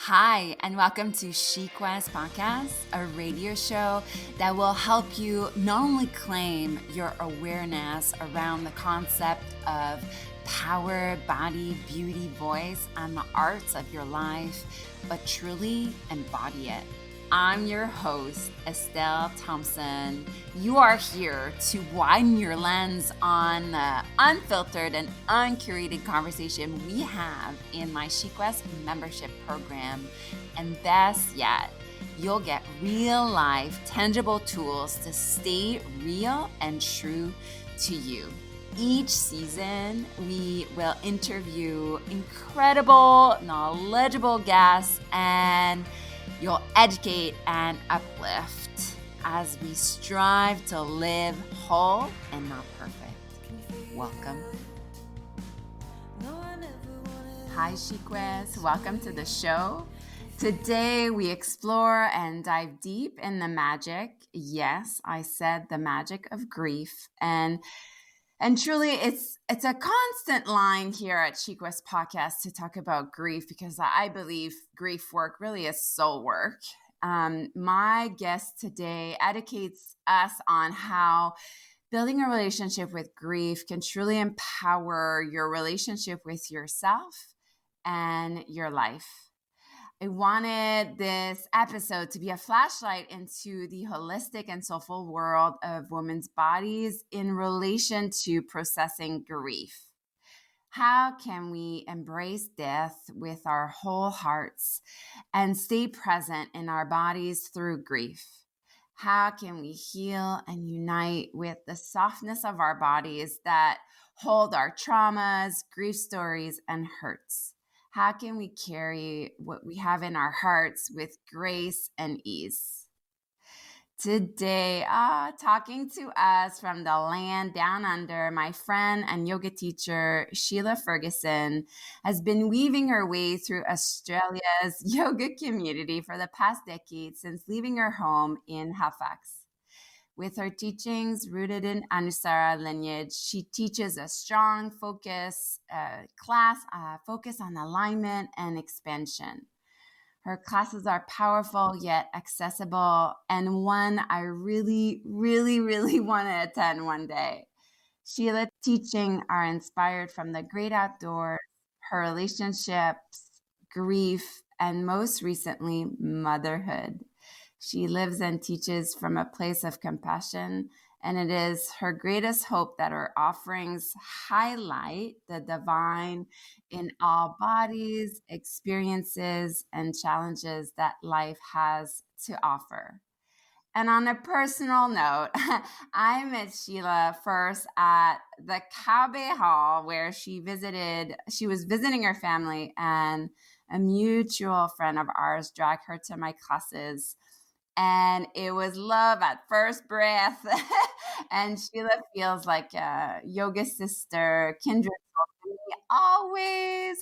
Hi, and welcome to Quest Podcast, a radio show that will help you not only claim your awareness around the concept of power, body, beauty, voice, and the arts of your life, but truly embody it. I'm your host, Estelle Thompson. You are here to widen your lens on the unfiltered and uncurated conversation we have in my Quest membership program. And best yet, you'll get real life, tangible tools to stay real and true to you. Each season, we will interview incredible, knowledgeable guests, and you'll educate and uplift as we strive to live whole and not perfect. Welcome. Hi, Quest. Welcome to the show. Today, we explore and dive deep in the magic. Yes, I said the magic of grief. And truly, it's a constant line here at Quest Podcast to talk about grief because I believe grief work really is soul work. My guest today educates us on how building a relationship with grief can truly empower your relationship with yourself and your life. I wanted this episode to be a flashlight into the holistic and soulful world of women's bodies in relation to processing grief. How can we embrace death with our whole hearts and stay present in our bodies through grief? How can we heal and unite with the softness of our bodies that hold our traumas, grief stories, and hurts? How can we carry what we have in our hearts with grace and ease? Today, talking to us from the land down under, my friend and yoga teacher, Sheila Ferguson, has been weaving her way through Australia's yoga community for the past decade since leaving her home in Halifax. With her teachings rooted in Anusara lineage, she teaches a strong focus on alignment and expansion. Her classes are powerful yet accessible, and one I really, really, really want to attend one day. Sheila's teachings are inspired from the great outdoors, her relationships, grief, and most recently, motherhood. She lives and teaches from a place of compassion, and it is her greatest hope that her offerings highlight the divine in all bodies, experiences, and challenges that life has to offer. And on a personal note, I met Sheila first at the Kabe Hall where she was visiting her family, and a mutual friend of ours dragged her to my classes. And it was love at first breath. And Sheila feels like a yoga sister, kindred soul to me always.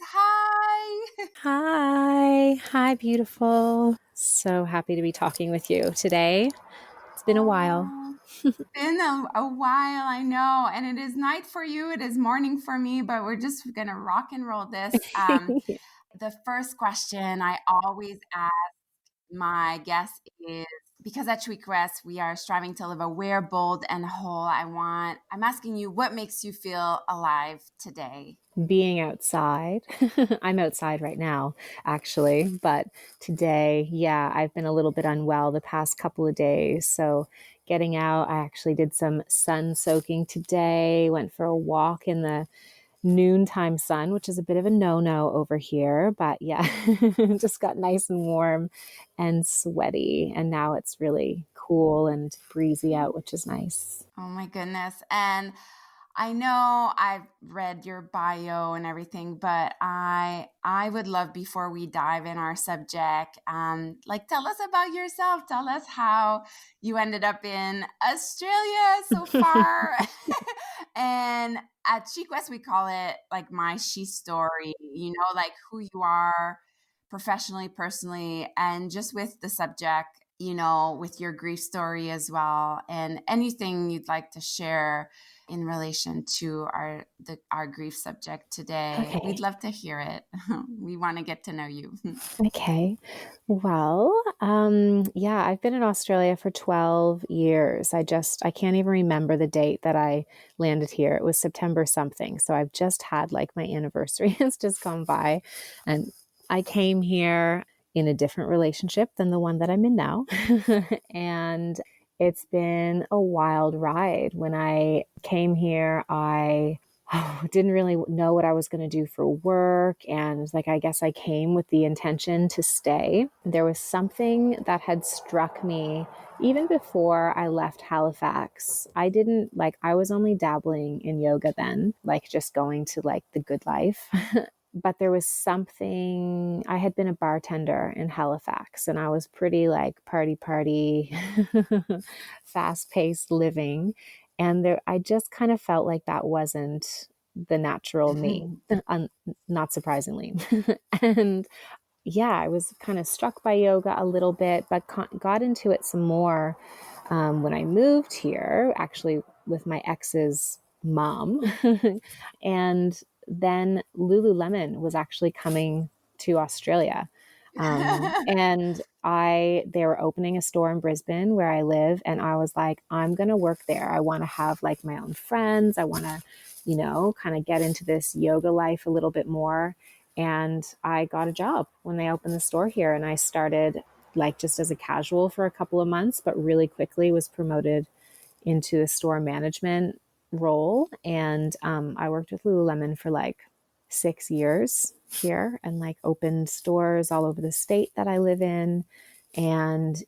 Hi. Hi, beautiful. So happy to be talking with you today. It's been a while. Been a while, I know. And it is night for you, it is morning for me, but we're just going to rock and roll this. The first question I always ask my guest is, because at Quest we are striving to live aware, bold, and whole. I'm asking you, what makes you feel alive today? Being outside. I'm outside right now, actually. But today, yeah, I've been a little bit unwell the past couple of days. So getting out, I actually did some sun soaking today, went for a walk in the noontime sun, which is a bit of a no-no over here, but yeah, just got nice and warm and sweaty. And now it's really cool and breezy out, which is nice. Oh my goodness. And I know I've read your bio and everything, but I would love, before we dive in our subject, tell us about yourself. Tell us how you ended up in Australia so far. And at Quest, we call it like my she story, like who you are professionally, personally, and just with the subject, with your grief story as well, and anything you'd like to share in relation to our grief subject today. We'd Okay. love to hear it. We want to get to know you. Okay. Well, yeah, I've been in Australia for 12 years. I can't even remember the date that I landed here. It was September something. So I've just had like my anniversary has just gone by. And I came here in a different relationship than the one that I'm in now. And it's been a wild ride. When I came here, I didn't really know what I was going to do for work. And like, I guess I came with the intention to stay. There was something that had struck me even before I left Halifax. I was only dabbling in yoga then, like just going to like the good life. But there was something, I had been a bartender in Halifax and I was pretty like party, fast paced living. And I just kind of felt like that wasn't the natural me, not surprisingly. And yeah, I was kind of struck by yoga a little bit, but got into it some more when I moved here, actually with my ex's mom. And then Lululemon was actually coming to Australia. And they were opening a store in Brisbane where I live. And I was like, I'm going to work there. I want to have like my own friends. I want to, kind of get into this yoga life a little bit more. And I got a job when they opened the store here. And I started like just as a casual for a couple of months, but really quickly was promoted into a store management role. And I worked with Lululemon for like 6 years here and like opened stores all over the state that I live in. And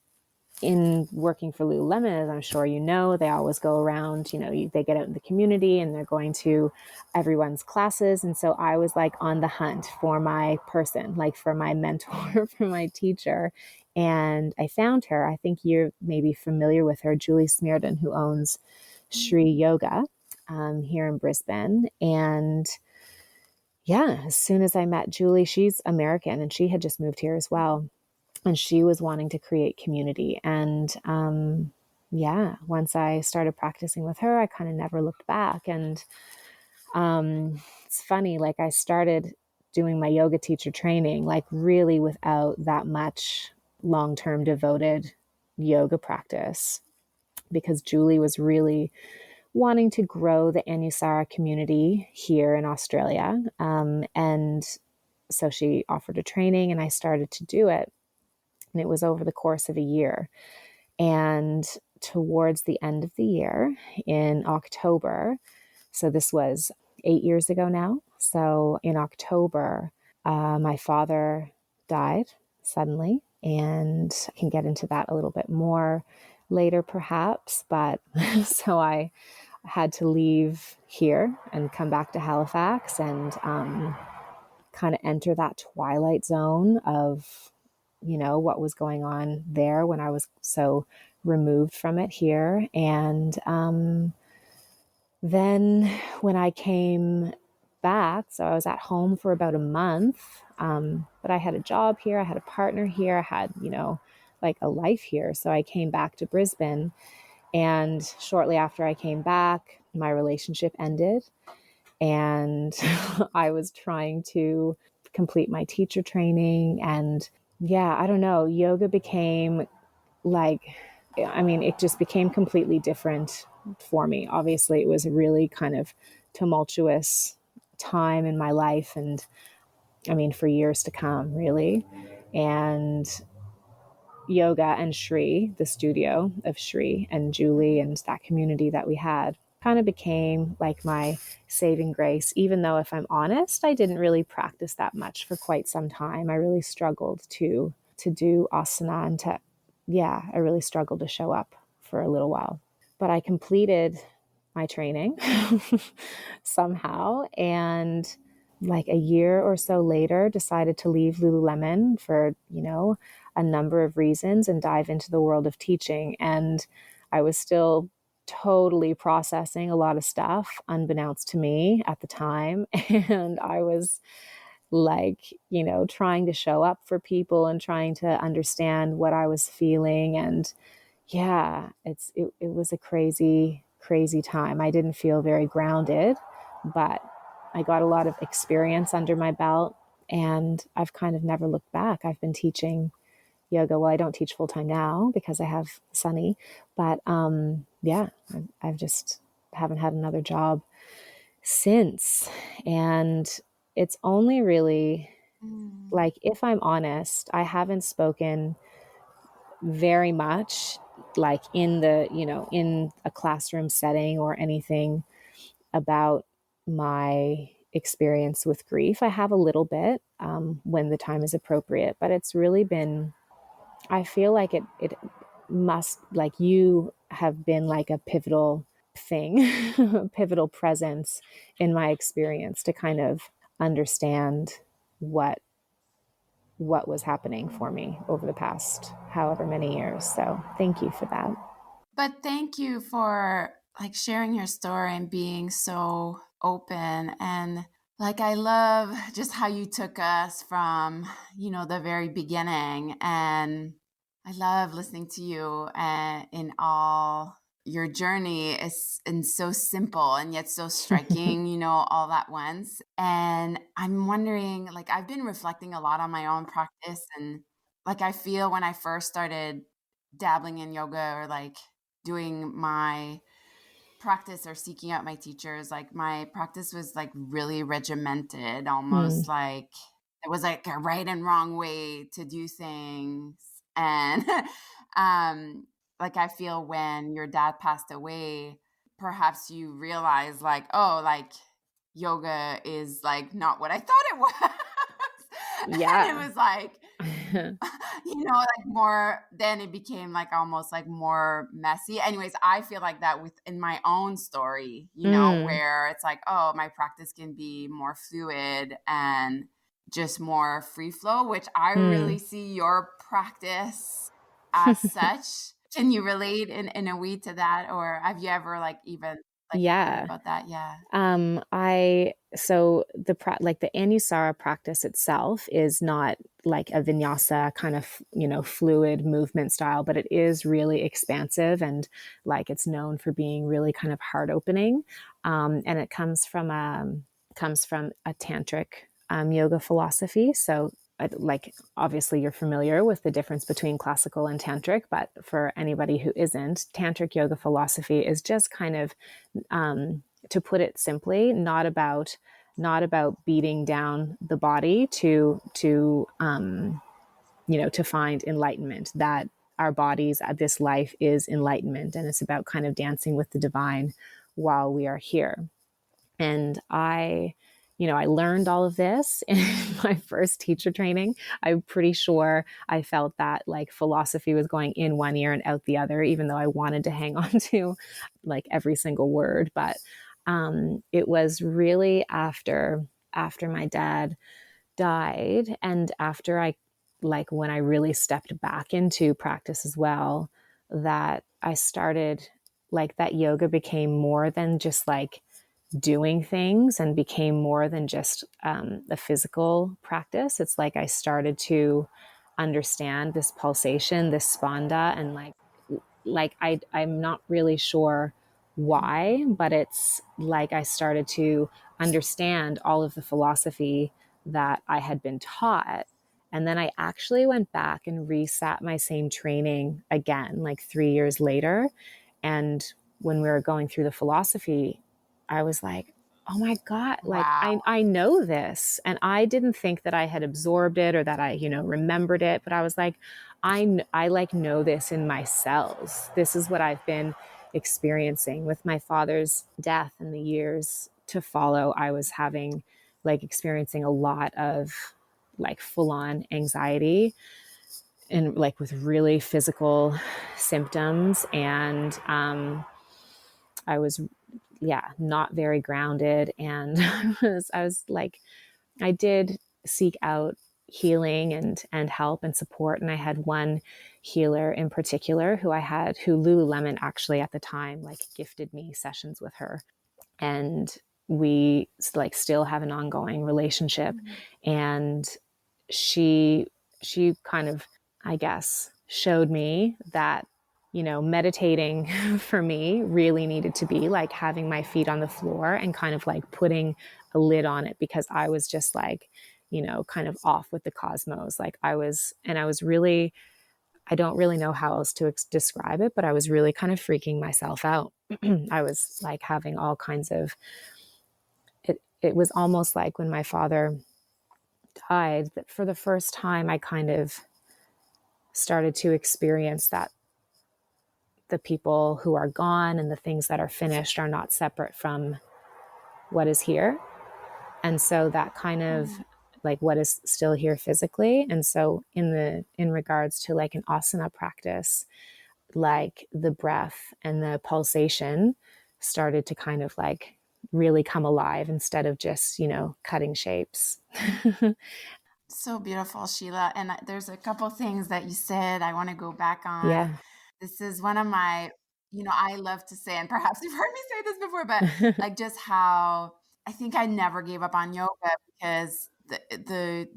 in working for Lululemon, as I'm sure you know, they always go around, they get out in the community and they're going to everyone's classes. And so I was like on the hunt for my person, like for my mentor, for my teacher. And I found her. I think you're maybe familiar with her, Julie Smearden, who owns Shri Yoga here in Brisbane. And yeah, as soon as I met Julie, she's American and she had just moved here as well. And she was wanting to create community. And yeah, once I started practicing with her, I kind of never looked back. And it's funny, like I started doing my yoga teacher training, like really without that much long-term devoted yoga practice, because Julie was really wanting to grow the Anusara community here in Australia. And so she offered a training and I started to do it. And it was over the course of a year. And towards the end of the year in October, so this was 8 years ago now. So in October, my father died suddenly. And I can get into that a little bit more later, perhaps. But so I had to leave here and come back to Halifax and kind of enter that twilight zone of what was going on there when I was so removed from it here. And then when I came back, so I was at home for about a month, but I had a job here, I had a partner here, I had, like a life here. So I came back to Brisbane, and shortly after I came back, my relationship ended. And I was trying to complete my teacher training. And yeah, I don't know, yoga became like, it just became completely different for me. Obviously, it was a really kind of tumultuous time in my life. And for years to come, really. And yoga and Shri, the studio of Shri and Julie and that community that we had, kind of became like my saving grace, even though, if I'm honest, I didn't really practice that much for quite some time. I really struggled to do asana and I really struggled to show up for a little while. But I completed my training somehow, and like a year or so later decided to leave Lululemon for, a number of reasons and dive into the world of teaching. And I was still totally processing a lot of stuff unbeknownst to me at the time. And I was like, trying to show up for people and trying to understand what I was feeling. And yeah, it was a crazy crazy time. I didn't feel very grounded, but I got a lot of experience under my belt, and I've kind of never looked back. I've been teaching yoga. Well, I don't teach full time now because I have Sunny, but yeah, I've just haven't had another job since. And it's only really, Mm. like, if I'm honest, I haven't spoken very much, like in the, in a classroom setting or anything, about my experience with grief. I have a little bit when the time is appropriate, but it's really been, I feel like it must, like, you have been like a pivotal thing, a pivotal presence in my experience to kind of understand what what was happening for me over the past however many years. So thank you for that. But thank you for like sharing your story and being so open. And like I love just how you took us from, the very beginning. And I love listening to you and in all your journey is and so simple and yet so striking, all at once. And I'm wondering, like I've been reflecting a lot on my own practice, and like I feel when I first started dabbling in yoga or like doing my practice or seeking out my teachers, like my practice was like really regimented, Mm. almost like it was like a right and wrong way to do things. And um like I feel when your dad passed away, perhaps you realize like, oh, like yoga is like not what I thought it was. And it Yeah. was like, like more, then it became like almost like more messy. Anyways, I feel like that within my own story, Mm. where it's like, oh, my practice can be more fluid and just more free flow, which I Mm. really see your practice as such. Can you relate in a way to that? Or have you ever like even like thought Yeah. about that? Yeah. I so the like the Anusara practice itself is not like a vinyasa kind of, fluid movement style, but it is really expansive, and like it's known for being really kind of heart opening. And it comes from a tantric yoga philosophy. So like, obviously you're familiar with the difference between classical and tantric, but for anybody who isn't, tantric yoga philosophy is just kind of, to put it simply, not about beating down the body to find enlightenment. That our bodies at this life is enlightenment, and it's about kind of dancing with the divine while we are here. And I learned all of this in my first teacher training. I'm pretty sure I felt that like philosophy was going in one ear and out the other, even though I wanted to hang on to like every single word. But it was really after my dad died, and after I, like, when I really stepped back into practice as well, that I started, like, that yoga became more than just like doing things, and became more than just the physical practice. It's like I started to understand this pulsation, this spanda, and I'm not really sure why, but it's like I started to understand all of the philosophy that I had been taught. And then I actually went back and resat my same training again, like 3 years later. And when we were going through the philosophy, I was like, oh my God, like Wow. I know this. And I didn't think that I had absorbed it or that I, remembered it, but I was like, I like know this in my cells. This is what I've been experiencing with my father's death and the years to follow. I was experiencing a lot of like full on anxiety, and like with really physical symptoms. And I was, yeah, not very grounded. And I was like, I did seek out healing and help and support. And I had one healer in particular who Lululemon actually at the time like gifted me sessions with her. And we like still have an ongoing relationship. Mhm. And she kind of, I guess, showed me that meditating for me really needed to be like having my feet on the floor and kind of like putting a lid on it, because I was just like, kind of off with the cosmos. Like I was really, I don't really know how else to describe it, but I was really kind of freaking myself out. I was like having all kinds of, it was almost like when my father died, that for the first time I kind of started to experience that the people who are gone and the things that are finished are not separate from what is here. And so that kind of like what is still here physically. And so in regards to like an asana practice, like the breath and the pulsation started to kind of like really come alive instead of just, cutting shapes. So beautiful, Sheila. And there's a couple things that you said I want to go back on. Yeah. This is one of my, I love to say, and perhaps you've heard me say this before, but like just how I think I never gave up on yoga, because the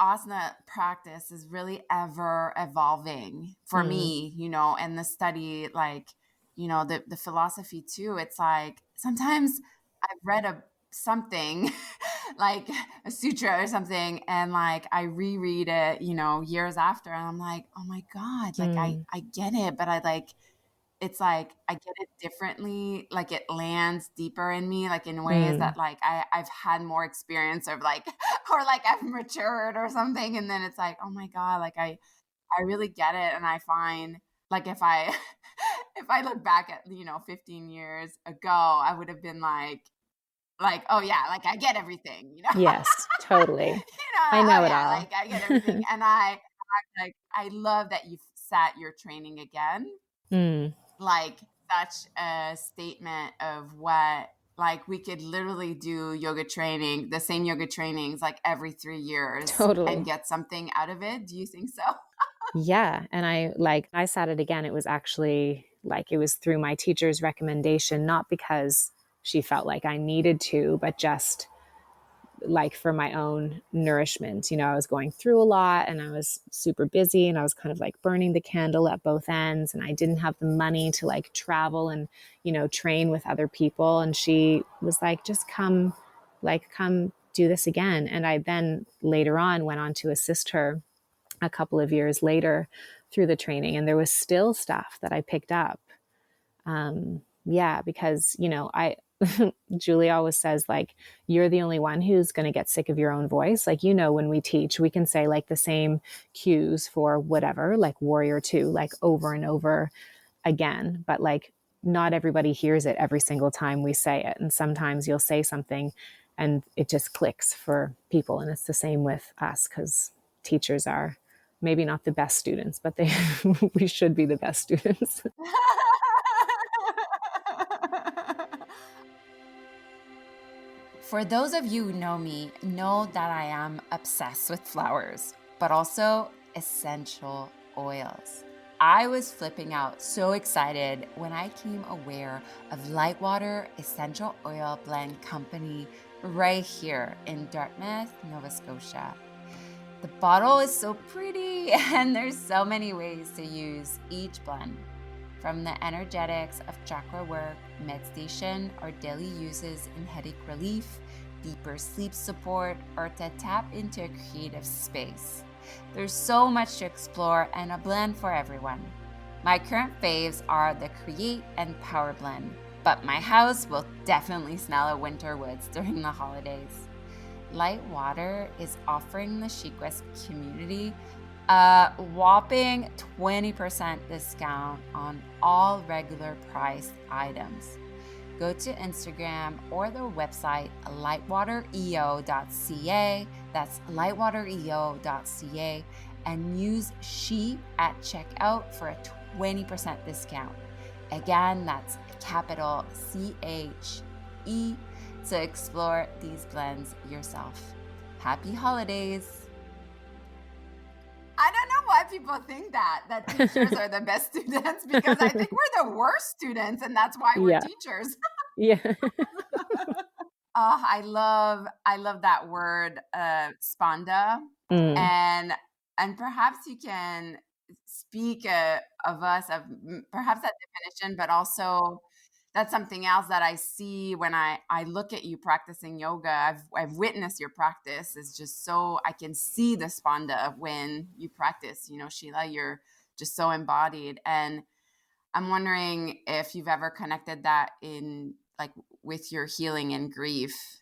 asana practice is really ever evolving for me, and the study, like, the philosophy too. It's like sometimes I've read something like a sutra or something, and like I reread it, years after, and I'm like, oh my God, like I get it, but I like, it's like I get it differently, like it lands deeper in me, like in ways that like I've had more experience of, like, or like I've matured or something, and then it's like, oh my God, like I really get it. And I find like if I if I look back at 15 years ago, I would have been like, oh yeah, like I get everything, Yes, totally. I oh know it yeah, all. like I get everything. And I love that you've sat your training again, Mm, like such a statement of what, like we could literally do yoga training, the same yoga trainings like every 3 years and totally. get something out of it. Do you think so? Yeah. And I sat it again. It was actually like, it was through my teacher's recommendation, not because she felt like I needed to, but just like for my own nourishment. I was going through a lot and I was super busy and I was kind of like burning the candle at both ends, and I didn't have the money to like travel and, train with other people. And she was like, just come do this again. And I then later on went on to assist her a couple of years later through the training, and there was still stuff that I picked up. Yeah, because, I, Julie always says, like, you're the only one who's going to get sick of your own voice. Like, when we teach, we can say like the same cues for whatever, like warrior two, like over and over again. But like, not everybody hears it every single time we say it. And sometimes you'll say something and it just clicks for people. And it's the same with us, because teachers are maybe not the best students, but we should be the best students. For those of you who know me, know that I am obsessed with flowers, but also essential oils. I was flipping out, so excited when I came aware of Lightwater Essential Oil Blend Company right here in Dartmouth, Nova Scotia. The bottle is so pretty, and there's so many ways to use each blend. From the energetics of chakra work, meditation, or daily uses in headache relief, deeper sleep support, or to tap into a creative space. There's so much to explore and a blend for everyone. My current faves are the Create and Power Blend, but my house will definitely smell of winter woods during the holidays. Lightwater is offering the Chic West community a whopping 20% discount on all regular priced items. Go to Instagram or the website lightwatereo.ca, that's lightwatereo.ca, and use SHE at checkout for a 20% discount. Again, that's capital CHE to explore these blends yourself. Happy holidays! I don't know why people think that teachers are the best students, because I think we're the worst students, and that's why we're Yeah. teachers. Yeah. I love that word, spanda, Mm. and perhaps you can speak of us, of perhaps that definition, but also that's something else that I see when I look at you practicing yoga. I've witnessed your practice. Is just so I can see the spanda of when you practice. You know, Sheila, you're just so embodied, and I'm wondering if you've ever connected that in like with your healing and grief.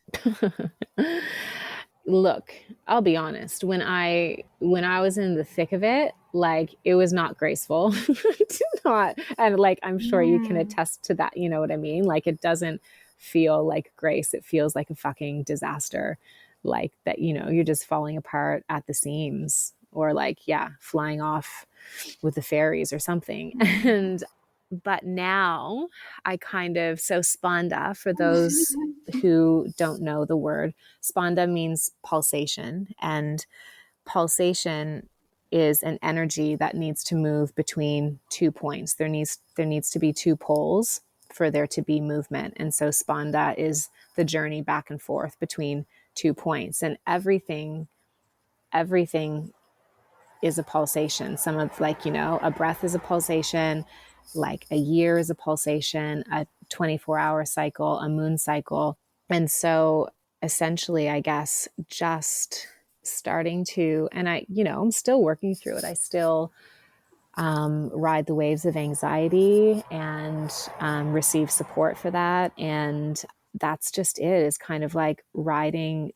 Look, I'll be honest. When I was in the thick of it, like it was not graceful. Not, and like I'm sure you can Mm. attest to that, you know what I mean? Like it doesn't feel like grace. It feels like a fucking disaster. Like that, you're just falling apart at the seams or like, yeah, flying off with the fairies or something. Mm. And but now I kind of, so spanda, for those who don't know the word, spanda means pulsation, and pulsation is an energy that needs to move between 2 points. There needs to be two poles for there to be movement. And so spanda is the journey back and forth between 2 points. And everything is a pulsation. Some of, like, a breath is a pulsation, like a year is a pulsation, a 24-hour cycle, a moon cycle. And so essentially, I guess, just starting to, and I'm still working through it. I still ride the waves of anxiety and receive support for that. And that's just it, is kind of like riding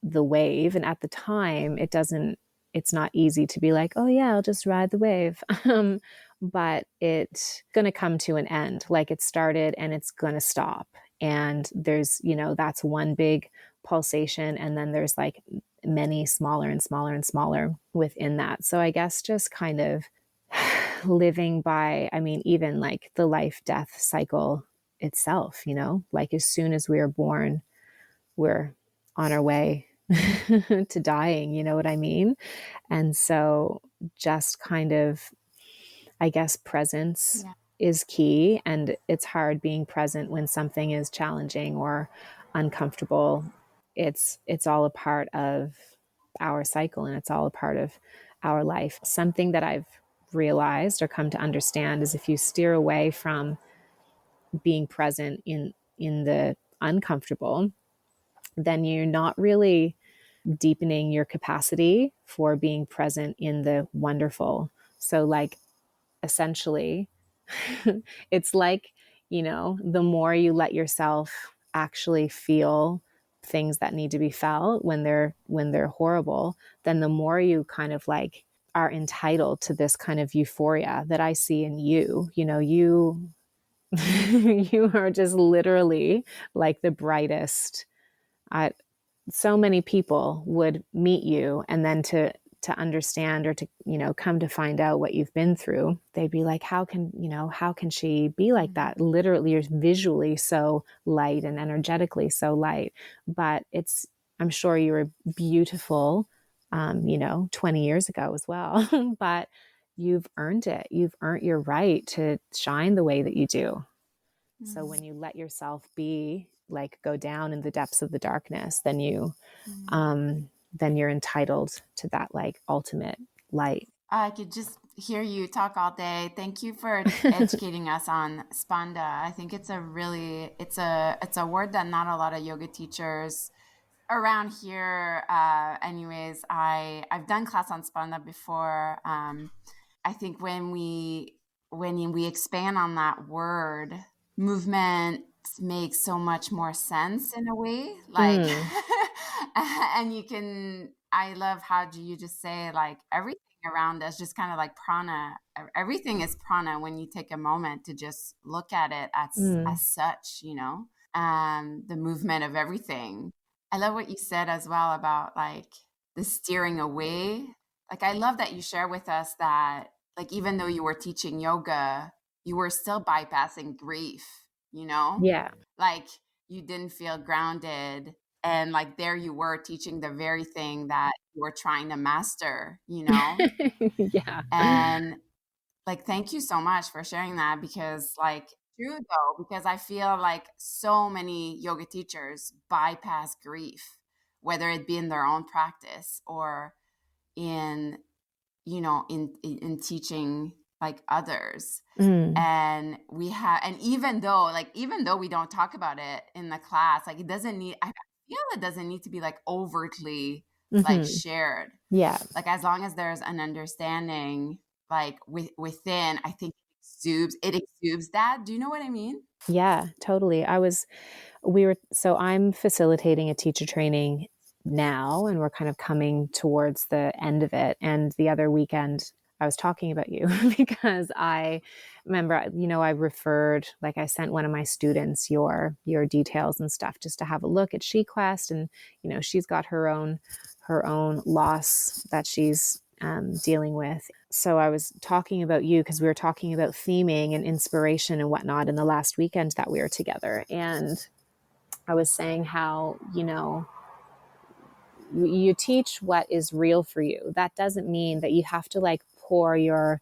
the wave. And at the time, it's not easy to be like, oh yeah, I'll just ride the wave. But it's going to come to an end. Like it started and it's going to stop. And there's, that's one big pulsation. And then there's like many smaller and smaller and smaller within that. So I guess just kind of living by, I mean, even like the life death cycle itself, like as soon as we are born, we're on our way to dying, you know what I mean? And so just kind of, I guess, presence Yeah. is key. And it's hard being present when something is challenging or uncomfortable. It's all a part of our cycle, and it's all a part of our life. Something that I've realized or come to understand is if you steer away from being present in the uncomfortable, then you're not really deepening your capacity for being present in the wonderful. So like essentially, it's like, the more you let yourself actually feel things that need to be felt when they're horrible, then the more you kind of like are entitled to this kind of euphoria that I see in you. You you are just literally like the brightest. So many people would meet you, and then to understand or to come to find out what you've been through, they'd be like, how can she be like that? Literally, you're visually so light and energetically so light. But I'm sure you were beautiful 20 years ago as well. But you've earned it. You've earned your right to shine the way that you do. So Mm. when you let yourself be, like, go down in the depths of the darkness, Mm. then you're entitled to that like ultimate light. I could just hear you talk all day. Thank you for educating us on Spanda. I think it's a word that not a lot of yoga teachers around here. Anyways, I've done class on Spanda before. I think when we expand on that word, movement makes so much more sense in a way. Like, Mm, and you can. I love how do you just say like everything around us, just kind of like prana. Everything is prana when you take a moment to just look at it mm, as such. The movement of everything. I love what you said as well about like the steering away. Like I love that you share with us that like even though you were teaching yoga, you were still bypassing grief, you know? yeah. Like you didn't feel grounded and like there you were teaching the very thing that you were trying to master. Yeah. And like thank you so much for sharing that because like true though because I feel like so many yoga teachers bypass grief whether it be in their own practice or in in teaching like others. Mm. And even though we don't talk about it in the class, like I feel it doesn't need to be like overtly like Mm-hmm. shared. Yeah. Like as long as there's an understanding like within, I think it exudes that. Do you know what I mean? Yeah, totally. So I'm facilitating a teacher training now, and we're kind of coming towards the end of it. And the other weekend, I was talking about you because I remember, I referred, like I sent one of my students your details and stuff just to have a look at SheQuest. And, she's got her own loss that she's dealing with. So I was talking about you because we were talking about theming and inspiration and whatnot in the last weekend that we were together. And I was saying how, you teach what is real for you. That doesn't mean that you have to like pour your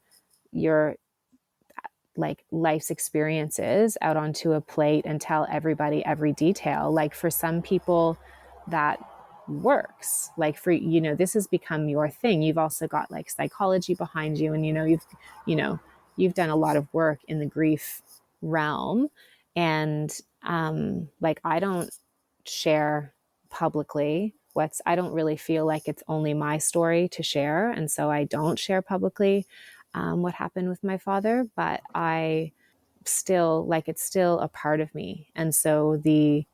like life's experiences out onto a plate and tell everybody every detail. Like for some people that works. Like for this has become your thing. You've also got like psychology behind you, and you know you've done a lot of work in the grief realm. And like I don't share publicly what's I don't really feel like it's only my story to share, and so I don't share publicly what happened with my father, but I still like it's still a part of me. And so the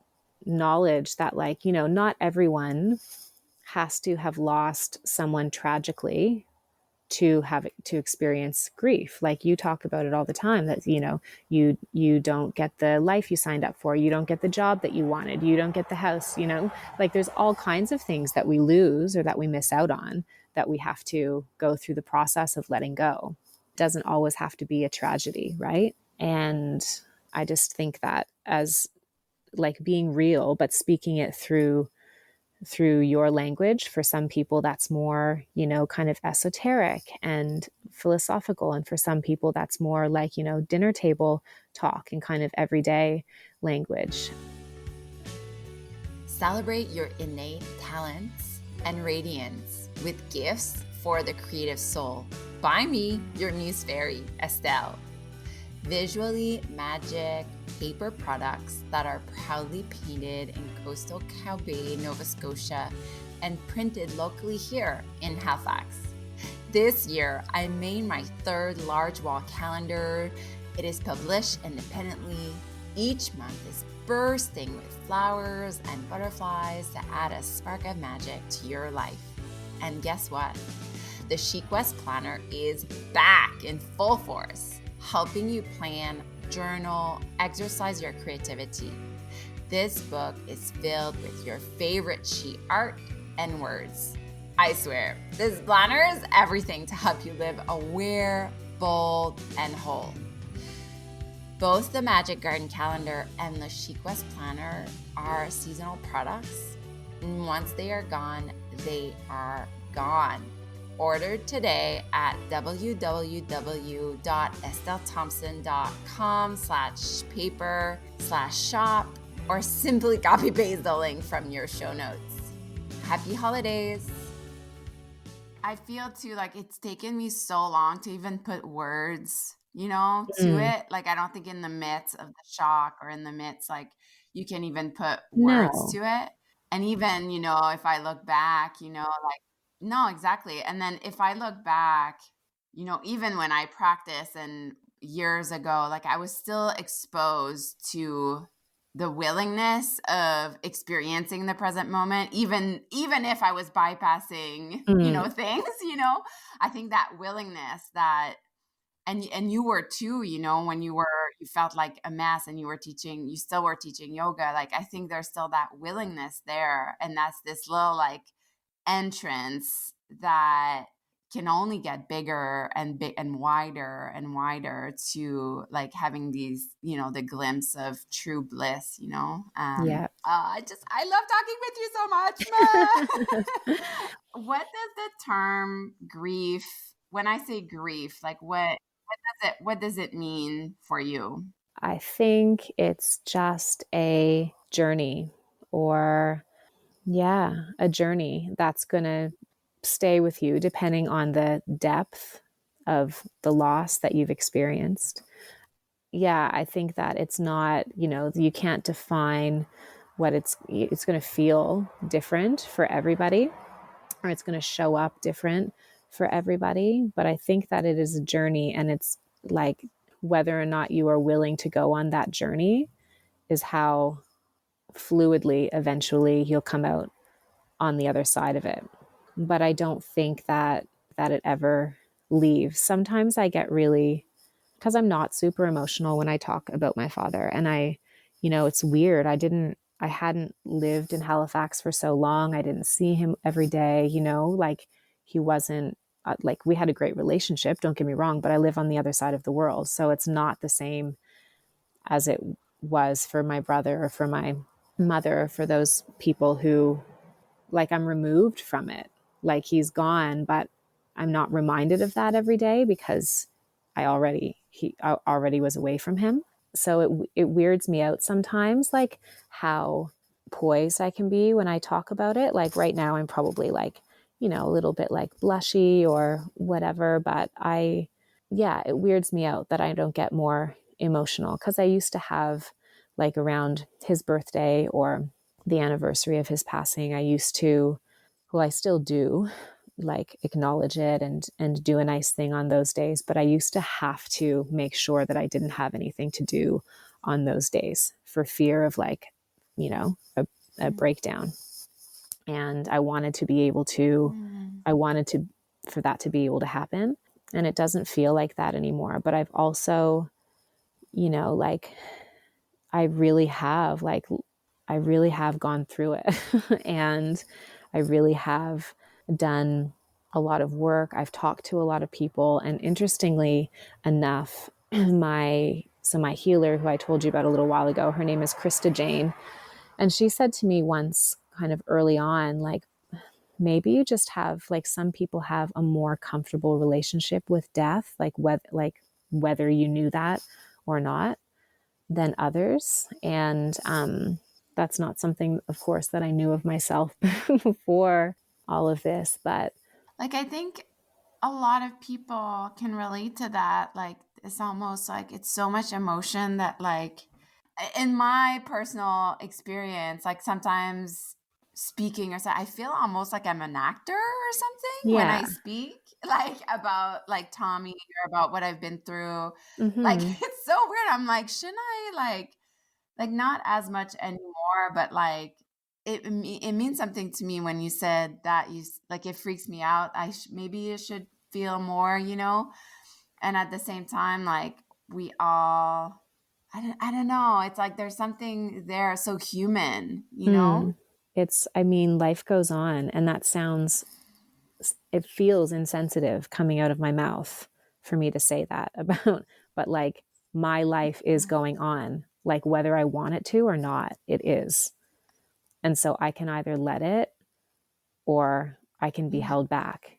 knowledge that like, not everyone has to have lost someone tragically to experience grief. Like you talk about it all the time, that you don't get the life you signed up for, you don't get the job that you wanted, you don't get the house, like there's all kinds of things that we lose or that we miss out on, that we have to go through the process of letting go. It doesn't always have to be a tragedy, right? And I just think that as like being real but speaking it through your language, for some people that's more kind of esoteric and philosophical, and for some people that's more like dinner table talk and kind of everyday language. Celebrate your innate talents and radiance with gifts for the creative soul. By me, your muse fairy, Estelle. Visually magic paper products that are proudly painted in coastal Cow Bay, Nova Scotia, and printed locally here in Halifax. This year, I made my third large wall calendar. It is published independently. Each month is bursting with flowers and butterflies to add a spark of magic to your life. And guess what? The SheQuest Planner is back in full force, helping you plan, journal, exercise your creativity. This book is filled with your favorite sheet art and words. I swear, this planner is everything to help you live aware, bold, and whole. Both the Magic Garden Calendar and the SheQuest Planner are seasonal products. And once they are gone, they are gone. Order today at www.estellethompson.com/paper/shop, or simply copy paste the link from your show notes. Happy holidays. I feel too like it's taken me so long to even put words, to it. Like I don't think in the midst of the shock or in the midst, like you can even put words No. to it. And even, if I look back, like, no, exactly. And then if I look back, even when I practice and years ago, like I was still exposed to the willingness of experiencing the present moment, even if I was bypassing, Mm. things, I think that willingness that, and you were too, when you felt like a mess and you still were teaching yoga. Like, I think there's still that willingness there. And that's this little like entrance that can only get bigger and big and wider to like having these, the glimpse of true bliss, Yeah. I love talking with you so much, Ma. What does the term grief, when I say grief, like what does it mean for you? I think it's just a journey, or yeah, a journey that's going to stay with you depending on the depth of the loss that you've experienced. Yeah, I think that it's not, you can't define what it's going to feel different for everybody, or it's going to show up different for everybody. But I think that it is a journey, and it's like whether or not you are willing to go on that journey is how fluidly eventually you'll come out on the other side of it. But I don't think that it ever leaves. Sometimes I get really, because I'm not super emotional when I talk about my father, and it's weird. I hadn't lived in Halifax for so long. I didn't see him every day, like he wasn't like, we had a great relationship, don't get me wrong, but I live on the other side of the world. So it's not the same as it was for my brother or for my mother, or for those people who, like, I'm removed from it. Like, he's gone, but I'm not reminded of that every day because I already was away from him. So it weirds me out sometimes, like how poised I can be when I talk about it. Like right now, I'm probably like, a little bit like blushy or whatever, but it weirds me out that I don't get more emotional, because I used to have, like, around his birthday or the anniversary of his passing, I used to, well, I still do, like, acknowledge it and do a nice thing on those days, but I used to have to make sure that I didn't have anything to do on those days for fear of, like, a breakdown. And I wanted to be able to, I wanted to, for that to be able to happen. And it doesn't feel like that anymore. But I've also, like, I really have, gone through it. And I really have done a lot of work. I've talked to a lot of people. And interestingly enough, my healer, who I told you about a little while ago, her name is Krista Jane. And she said to me once, kind of early on, like, maybe you just have, like, some people have a more comfortable relationship with death, like whether you knew that or not, than others. And that's not something, of course, that I knew of myself before all of this. But like, I think a lot of people can relate to that. Like, it's almost like it's so much emotion that, like, in my personal experience, like, sometimes speaking or something, I feel almost like I'm an actor or something when I yeah. speak, like, about, like, Tommy or about what I've been through. Like, Mm-hmm. it's so weird. I'm like, shouldn't I, like, not as much anymore, but, like, it means something to me when you said that. Like, it freaks me out. Maybe you should feel more, and at the same time, like, we all, I don't know. It's like there's something there so human. I mean, life goes on, and it feels insensitive coming out of my mouth for me to say that about, but, like, my life is going on, like, whether I want it to or not, it is. And so I can either let it, or I can be held back,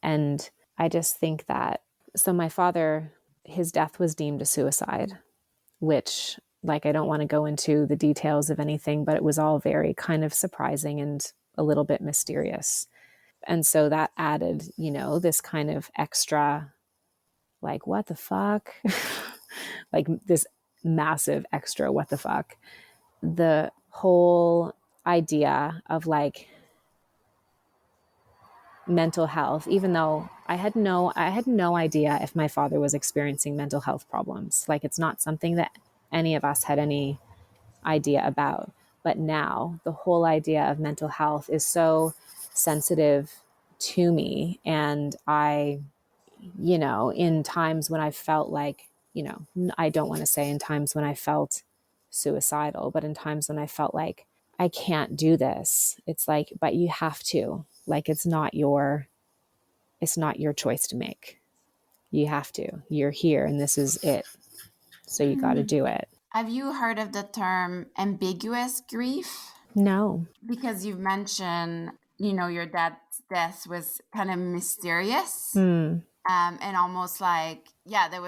And I just think that, so my father, his death was deemed a suicide, which, like, I don't want to go into the details of anything, but it was all very kind of surprising and a little bit mysterious. And so that added, this kind of extra, like, what the fuck? Like, this massive extra, what the fuck? The whole idea of, like, mental health, even though I had no idea if my father was experiencing mental health problems. Like, it's not something that any of us had any idea about. But now the whole idea of mental health is so sensitive to me. And in times when I felt like, I don't want to say in times when I felt suicidal, but in times when I felt like I can't do this, it's like, but you have to, like, it's not your choice to make. You have to, you're here and this is it. So you got to do it. Have you heard of the term ambiguous grief? No. Because you've mentioned, your dad's death was kind of mysterious. Hmm. And almost like, yeah, there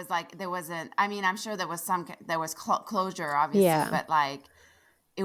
wasn't, I mean, I'm sure there was closure, obviously, Yeah. but, like,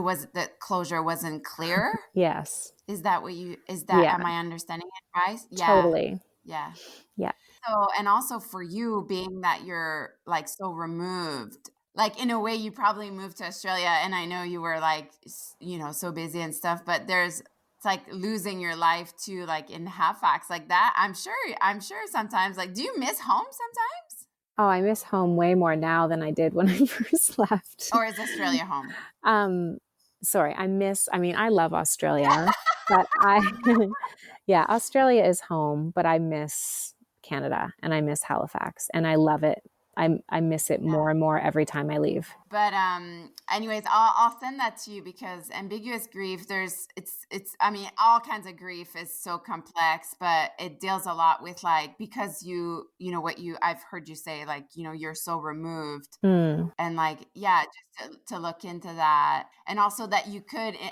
the closure wasn't clear. Yes. Yeah, Am I understanding it right? Yeah. totally. Yeah. Yeah. So, and also for you being that you're like so removed, like in a way you probably moved to Australia, and I know you were like, so busy and stuff, but it's like losing your life to like in Halifax like that. I'm sure sometimes, like, do you miss home sometimes? Oh, I miss home way more now than I did when I first left. Or is Australia home? Um, Sorry, I mean, I love Australia, but yeah, Australia is home, but I miss Canada and I miss Halifax and I love it. I miss it more and more every time I leave. But anyways, I'll send that to you, because ambiguous grief, it's I mean, all kinds of grief is so complex, but it deals a lot with, like, because I've heard you say, like, you're so removed, Mm, and like, yeah, just to look into that. And also that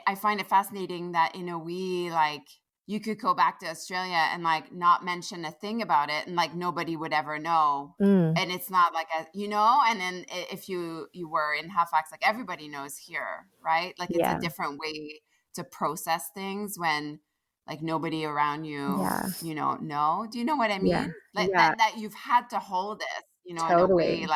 I find it fascinating that in a way, like, you could go back to Australia and like not mention a thing about it, and like nobody would ever know. mm, And it's not like and then if you were in Halifax, like everybody knows here, right? Like it's a yeah, different way to process things when like nobody around you, yeah, know. Do you know what I yeah, mean? Like yeah, that you've had to hold this, in a way, totally.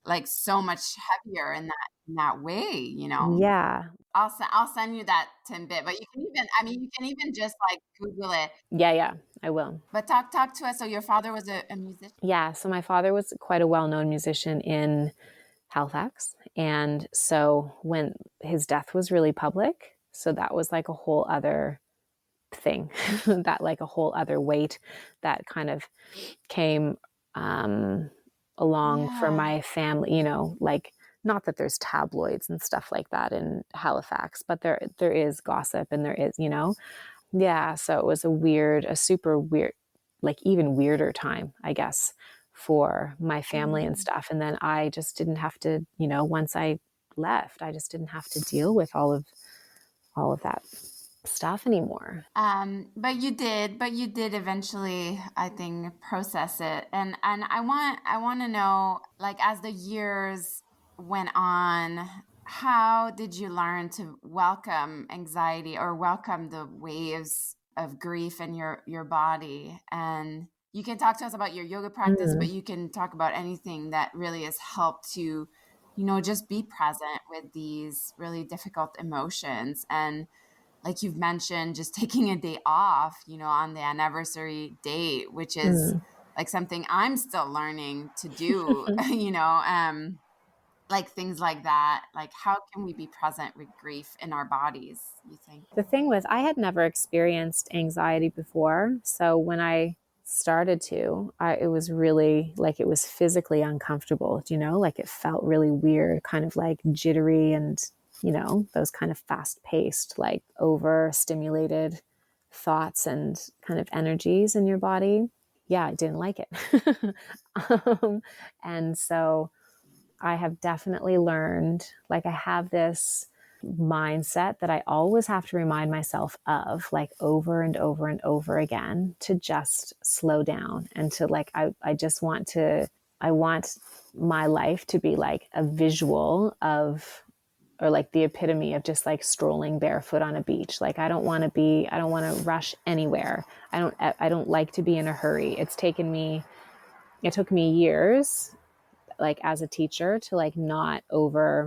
like so much heavier in that way, Yeah, I'll send you that tidbit, but you can even just like Google it. yeah, yeah, I will. But talk to us. So your father was a musician. Yeah, so my father was quite a well-known musician in Halifax. And so when his death was really public, so that was like a whole other thing, that like a whole other weight that kind of came along for Yeah. my family, like not that there's tabloids and stuff like that in Halifax, but there is gossip and there is, yeah, so it was a super weird, like even weirder time, I guess, for my family and Mm. stuff. And then I just didn't have to, once I left, I just didn't have to deal with all of that stuff anymore. But you did eventually, I think, process it. And I want to know, like, as the years went on, how did you learn to welcome anxiety or welcome the waves of grief in your body? And you can talk to us about your yoga practice, but Mm, you can talk about anything that really has helped to, just be present with these really difficult emotions. And like you've mentioned, just taking a day off, on the anniversary date, which is mm. like something I'm still learning to do, like things like that. Like, how can we be present with grief in our bodies, you think? The thing was, I had never experienced anxiety before. So when I started it was really like it was physically uncomfortable, like it felt really weird, kind of like jittery and, those kind of fast paced, like overstimulated thoughts and kind of energies in your body. Yeah, I didn't like it. And so I have definitely learned, like, I have this mindset that I always have to remind myself of, like, over and over and over again, to just slow down and to, like, I want my life to be like a visual of, or like the epitome of just like strolling barefoot on a beach. Like, I don't want to rush anywhere. I don't like to be in a hurry. It took me years, like as a teacher, to like not overbook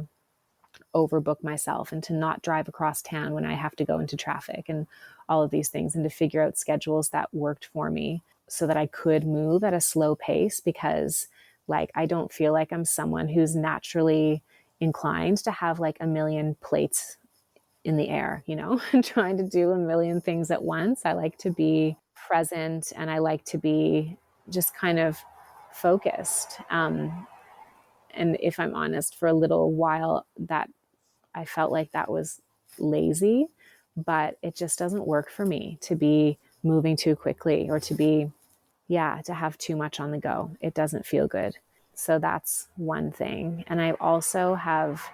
myself and to not drive across town when I have to go into traffic and all of these things, and to figure out schedules that worked for me so that I could move at a slow pace, because like I don't feel like I'm someone who's naturally inclined to have like a million plates in the air, trying to do a million things at once. I like to be present and I like to be just kind of focused. And if I'm honest, for a little while that I felt like that was lazy, but it just doesn't work for me to be moving too quickly or to have too much on the go. It doesn't feel good. So that's one thing. And I also have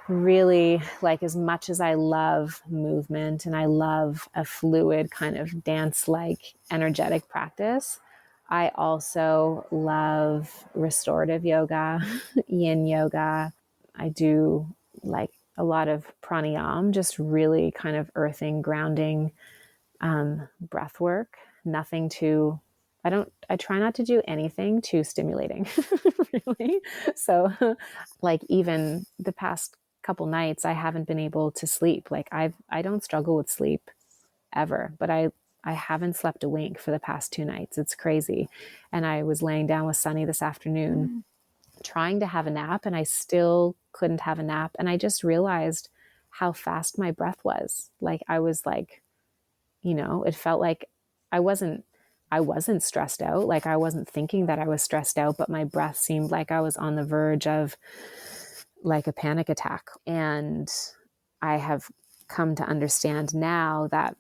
really, like, as much as I love movement and I love a fluid kind of dance like energetic practice, I also love restorative yoga, yin yoga. I do like a lot of pranayama, just really kind of earthing, grounding breath work. Nothing too, I try not to do anything too stimulating, really. So, like, even the past couple nights, I haven't been able to sleep. Like, I don't struggle with sleep ever, but I haven't slept a wink for the past 2 nights. It's crazy. And I was laying down with Sunny this afternoon trying to have a nap, and I still couldn't have a nap. And I just realized how fast my breath was. Like, I was like, it felt like I wasn't I wasn't stressed out. Like, I wasn't thinking that I was stressed out, but my breath seemed like I was on the verge of like a panic attack. And I have come to understand now that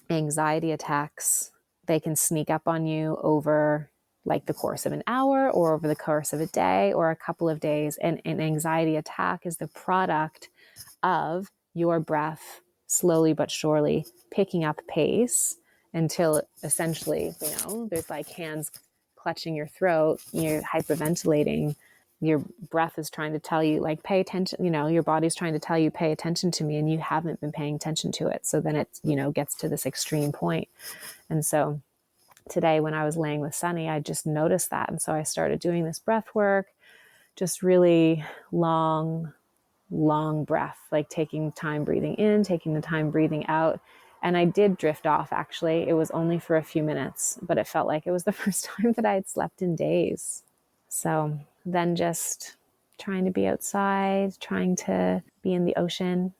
anxiety attacks, they can sneak up on you over like the course of an hour or over the course of a day or a couple of days. And an anxiety attack is the product of your breath slowly but surely picking up pace until essentially, there's like hands clutching your throat, you're hyperventilating, your breath is trying to tell you, like, pay attention, your body's trying to tell you, pay attention to me, and you haven't been paying attention to it. So then it, gets to this extreme point. And so today when I was laying with Sunny, I just noticed that. And so I started doing this breath work, just really long breath, like taking time breathing in, taking the time breathing out. And I did drift off, actually. It was only for a few minutes, but it felt like it was the first time that I had slept in days. So then just trying to be outside, trying to be in the ocean,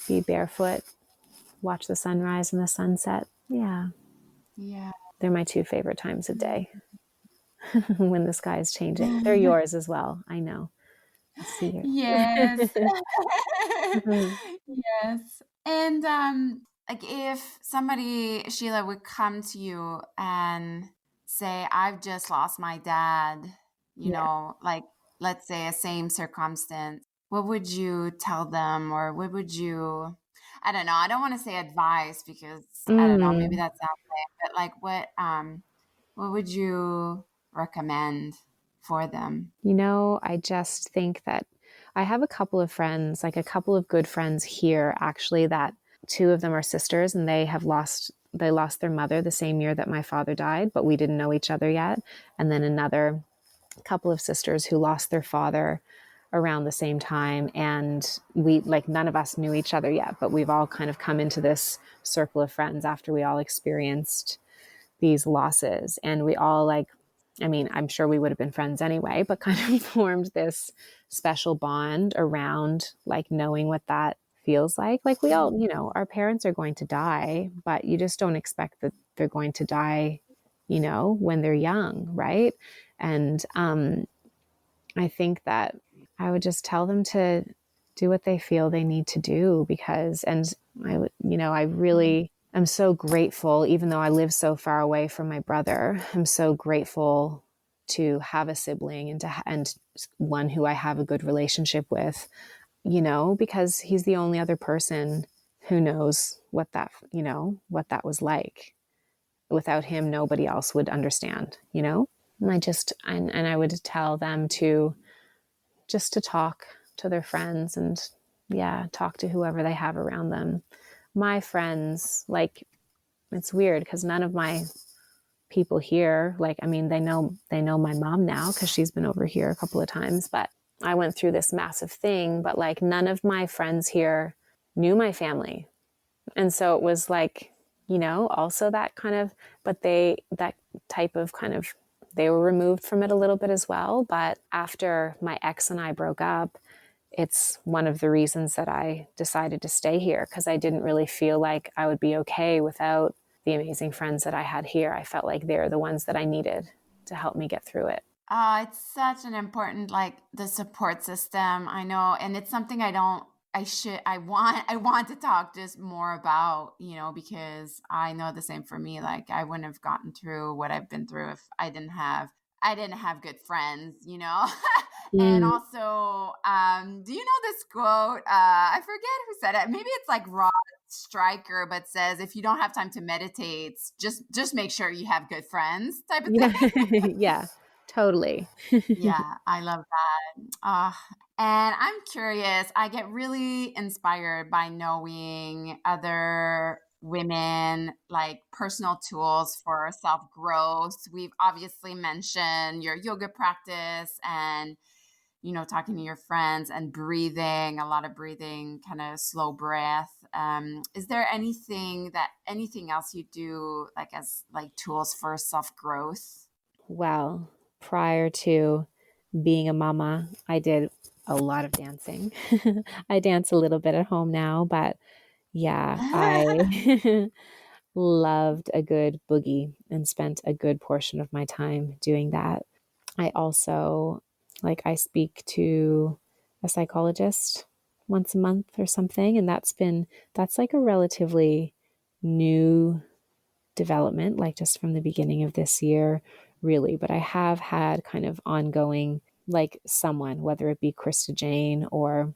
be barefoot, watch the sunrise and the sunset. Yeah. Yeah. They're my two favorite times of day when the sky is changing. They're yours as well. I know. I see you. Yes. Mhm. Yes. And like, if somebody, Sheila, would come to you and say, I've just lost my dad, Yeah. like, let's say a same circumstance, what would you tell them, or what would you, I don't know, I don't want to say advice, because I don't know, maybe Mm. that sounds lame, but like, what would you recommend for them? I just think that I have a couple of friends, like a couple of good friends here, actually, that two of them are sisters, and they lost their mother the same year that my father died, but we didn't know each other yet. And then another couple of sisters who lost their father around the same time. And we, like, none of us knew each other yet, but we've all kind of come into this circle of friends after we all experienced these losses. And we all, like, I mean, I'm sure we would have been friends anyway, but kind of formed this special bond around, like, knowing what that feels like. Like, we all, our parents are going to die, but you just don't expect that they're going to die, when they're young, right? And I think that I would just tell them to do what they feel they need to do, because, and I would, I really am so grateful, even though I live so far away from my brother, I'm so grateful to have a sibling and one who I have a good relationship with, because he's the only other person who knows what that was like. Without him, nobody else would understand. And I would tell them to just to talk to their friends, and yeah, talk to whoever they have around them. My friends, like, it's weird because none of my people here, like, I mean, they know my mom now because she's been over here a couple of times, but I went through this massive thing, but like none of my friends here knew my family. And so it was like, also that kind of, but that type of kind of, they were removed from it a little bit as well. But after my ex and I broke up, it's one of the reasons that I decided to stay here, because I didn't really feel like I would be okay without the amazing friends that I had here. I felt like they're the ones that I needed to help me get through it. It's such an important, like, the support system. I know, and it's something I want to talk just more about, because I know the same for me. Like, I wouldn't have gotten through what I've been through if I didn't have good friends. And Mm, also, do you know this quote? I forget who said it. Maybe it's like Rod Stryker, but says, if you don't have time to meditate, just make sure you have good friends, type of thing. yeah, yeah, totally. Yeah, I love that. And I'm curious, I get really inspired by knowing other women, like personal tools for self growth. We've obviously mentioned your yoga practice and, talking to your friends and breathing, a lot of breathing, kind of slow breath. Is there anything else you do like as like tools for self growth? Well, prior to being a mama, I did a lot of dancing. I dance a little bit at home now, but yeah, I loved a good boogie and spent a good portion of my time doing that. I also, like, I speak to a psychologist once a month or something, and that's like a relatively new development, like just from the beginning of this year, really. But I have had kind of ongoing, like someone, whether it be Krista Jane or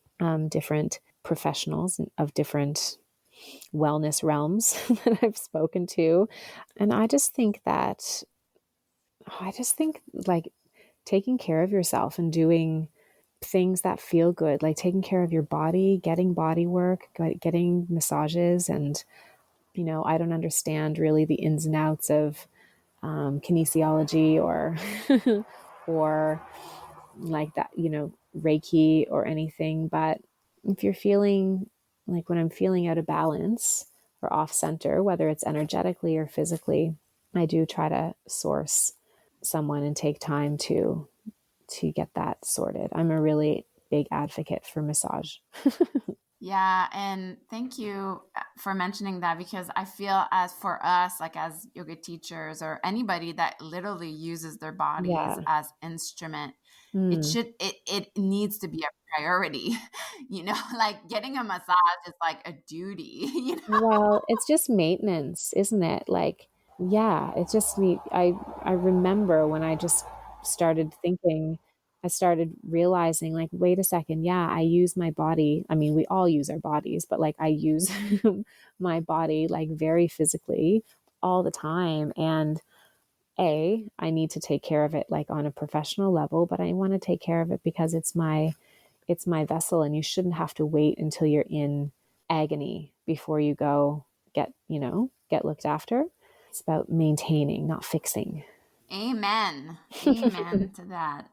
different professionals of different wellness realms that I've spoken to. And I just think like taking care of yourself and doing things that feel good, like taking care of your body, getting body work, getting massages. And, I don't understand really the ins and outs of kinesiology or, or like that, Reiki or anything. But if you're feeling like when I'm feeling out of balance or off center, whether it's energetically or physically, I do try to source someone and take time to get that sorted. I'm a really big advocate for massage. Yeah, and thank you for mentioning that because I feel as for us, like as yoga teachers or anybody that literally uses their bodies Yeah. as instrument, Mm. it needs to be a priority. Like getting a massage is like a duty, Well, it's just maintenance, isn't it? Like, yeah, it's just me. I remember when I just started thinking, I started realizing, like, wait a second, yeah, I use my body. I mean, we all use our bodies, but like I use my body like very physically all the time. And I need to take care of it like on a professional level, but I want to take care of it because it's my vessel, and you shouldn't have to wait until you're in agony before you go get looked after. It's about maintaining, not fixing. Amen. Amen to that.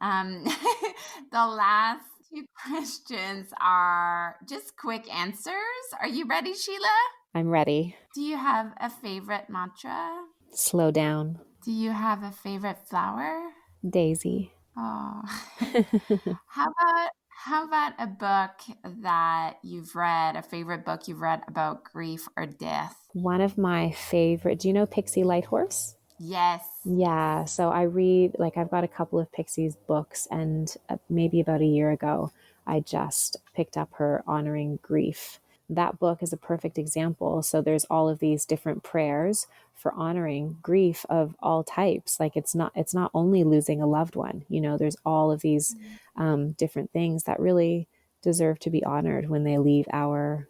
The last two questions are just quick answers. Are you ready, Sheila? I'm ready. Do you have a favorite mantra? Slow down. Do you have a favorite flower? Daisy. Oh. How about a book that you've read, a favorite book you've read about grief or death? One of my favorite. Do you know Pixie Lighthorse? Yes. Yes. Yeah, so I read, like, I've got a couple of Pixie's books, and maybe about a year ago, I just picked up her Honoring Grief. That book is a perfect example. So there's all of these different prayers for honoring grief of all types. Like it's not only losing a loved one. There's all of these different things that really deserve to be honored when they leave our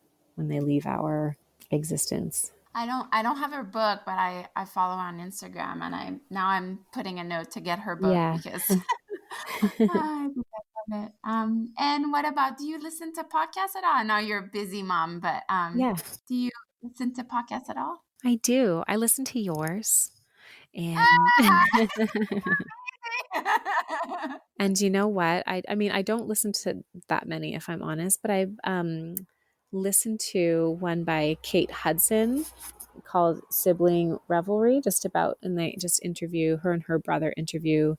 existence. I don't have her book, but I follow her on Instagram and I'm putting a note to get her book Yeah. because I think I love it. And what about, do you listen to podcasts at all? I know you're a busy mom, but Yeah. do you listen to podcasts at all? I do. I listen to yours. And and you know what? I mean, I don't listen to that many if I'm honest, but I listened to one by Kate Hudson called Sibling Revelry, just about, and they just interview her, and her brother interview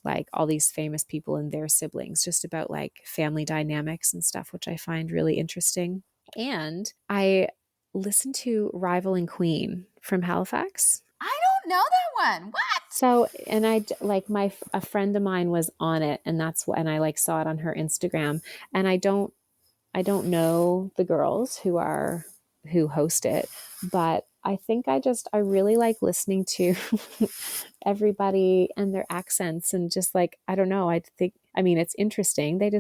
like all these famous people and their siblings, just about like family dynamics and stuff, which I find really interesting. And I listened to Rival and Queen from Halifax. I don't know that one. What? So, and I like a friend of mine was on it, and that's when I like saw it on her Instagram. And I don't know the girls who host it, but I think I really like listening to everybody and their accents, and just like, I don't know, I mean, it's interesting. They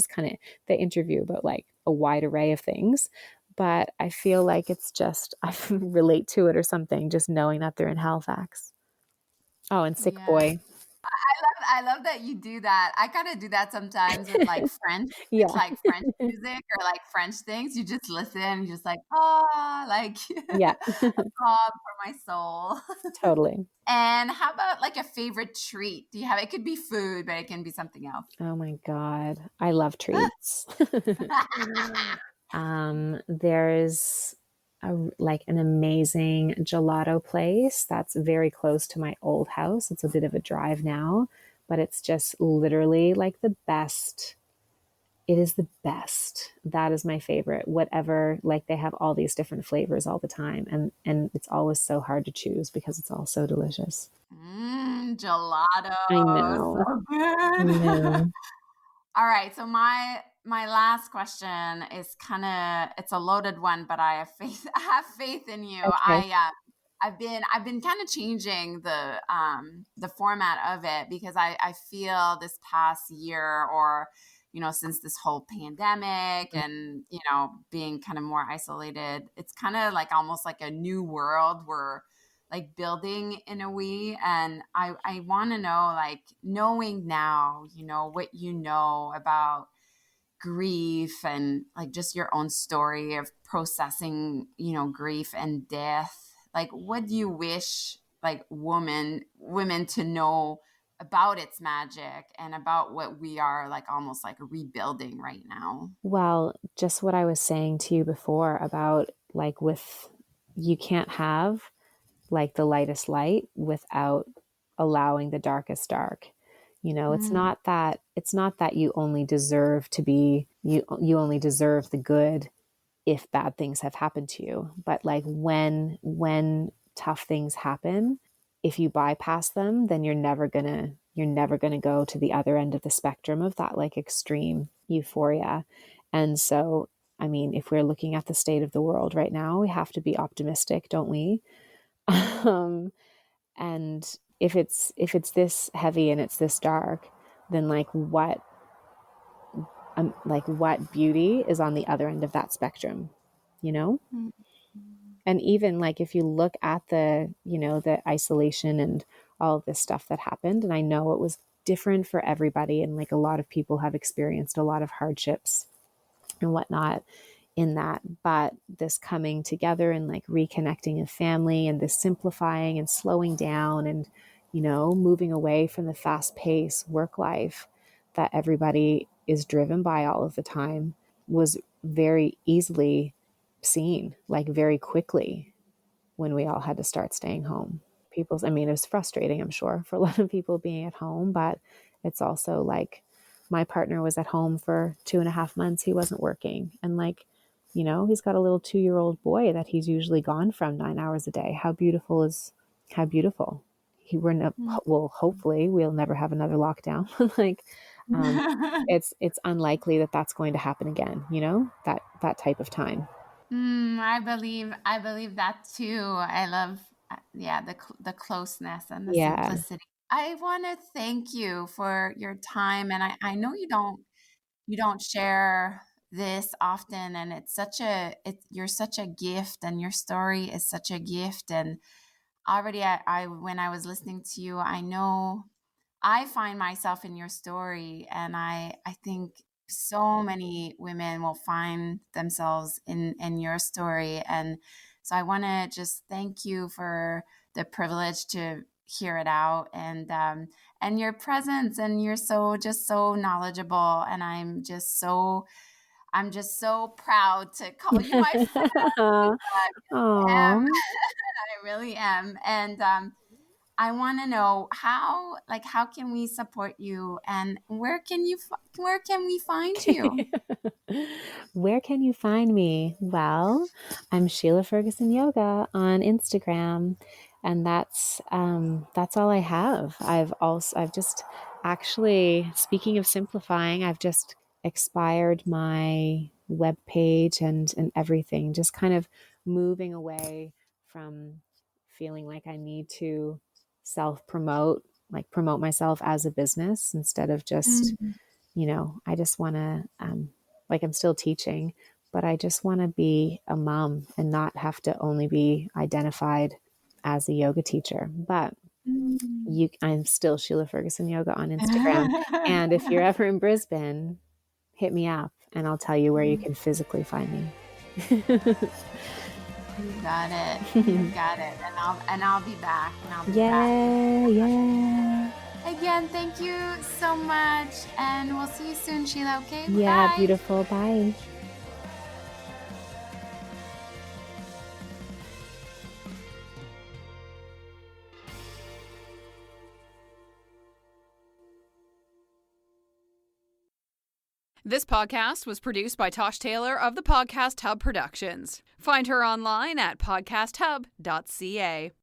interview about like a wide array of things, but I feel like it's just, I relate to it or something, just knowing that they're in Halifax. Oh, and Sick Yeah. Boy. I love that you do that. I kind of do that sometimes with like Yeah. French music or like French things. You just listen, and you're just like, oh, like Yeah, a balm for my soul. totally. And how about like a favorite treat? Do you have? It could be food, but it can be something else. Oh my God. I love treats. There's like an amazing gelato place that's very close to my old house. It's a bit of a drive now, but it's just literally like the best. It is the best. That is my favorite. Whatever, like they have all these different flavors all the time, and it's always so hard to choose because it's all so delicious. Gelato, I so know. I good. know. All right, so my last question is kind of it's a loaded one, but I have faith. I have faith in you. Okay. I've been kind of changing the format of it because I feel this past year or since this whole pandemic and being kind of more isolated, it's kind of like almost like a new world we're like building in a way. And I want to know, like, knowing now, what you know about grief and like just your own story of processing, grief and death. Like, what do you wish like women to know about its magic and about what we are like almost like rebuilding right now? Well, just what I was saying to you before about like with you can't have like the lightest light without allowing the darkest dark. Mm, It's not that you only deserve to be you only deserve the good if bad things have happened to you. But like when tough things happen, if you bypass them, then you're never gonna go to the other end of the spectrum of that like extreme euphoria. And so, I mean, if we're looking at the state of the world right now, we have to be optimistic, don't we? um, and if it's this heavy and it's this dark, then like what beauty is on the other end of that spectrum, you know? mm, And even like if you look at the the isolation and all of this stuff that happened, and I know it was different for everybody, and like a lot of people have experienced a lot of hardships and whatnot in that, but this coming together and like reconnecting a family and this simplifying and slowing down and moving away from the fast paced work life that everybody is driven by all of the time was very easily seen, like very quickly, when we all had to start staying home. I mean, it was frustrating, I'm sure, for a lot of people being at home, but it's also like my partner was at home for 2.5 months. He wasn't working. And like, he's got a little 2-year-old boy that he's usually gone from 9 hours a day. How beautiful. mm. Well, hopefully we'll never have another lockdown. Like, um, it's unlikely that that's going to happen again, that type of time. I believe that too. I love, yeah, the closeness and the Yeah. simplicity. I want to thank you for your time, and I know you don't share this often, and you're such a gift, and your story is such a gift. And already, I when I was listening to you, I know I find myself in your story, and I think so many women will find themselves in your story. And so I want to just thank you for the privilege to hear it out, and your presence, and you're so knowledgeable, and I'm just so proud to call you my friend. Oh. I really am. And I want to know how can we support you, and where can we find you? Where can you find me? Well, I'm Sheila Ferguson Yoga on Instagram, and that's all I have. I've just actually, speaking of simplifying, I've just expired my web page and everything, just kind of moving away from feeling like I need to self promote, like promote myself as a business instead of just Mm, I just want to, like, I'm still teaching, but I just want to be a mom and not have to only be identified as a yoga teacher. But I'm still Sheila Ferguson Yoga on Instagram. And if you're ever in Brisbane, hit me up and I'll tell you where you can physically find me. You got it. You got it. And I'll be back. Yeah. Again, thank you so much. And we'll see you soon, Sheila. Okay? Yeah, Bye. beautiful. Bye. This podcast was produced by Tosh Taylor of the Podcast Hub Productions. Find her online at podcasthub.ca.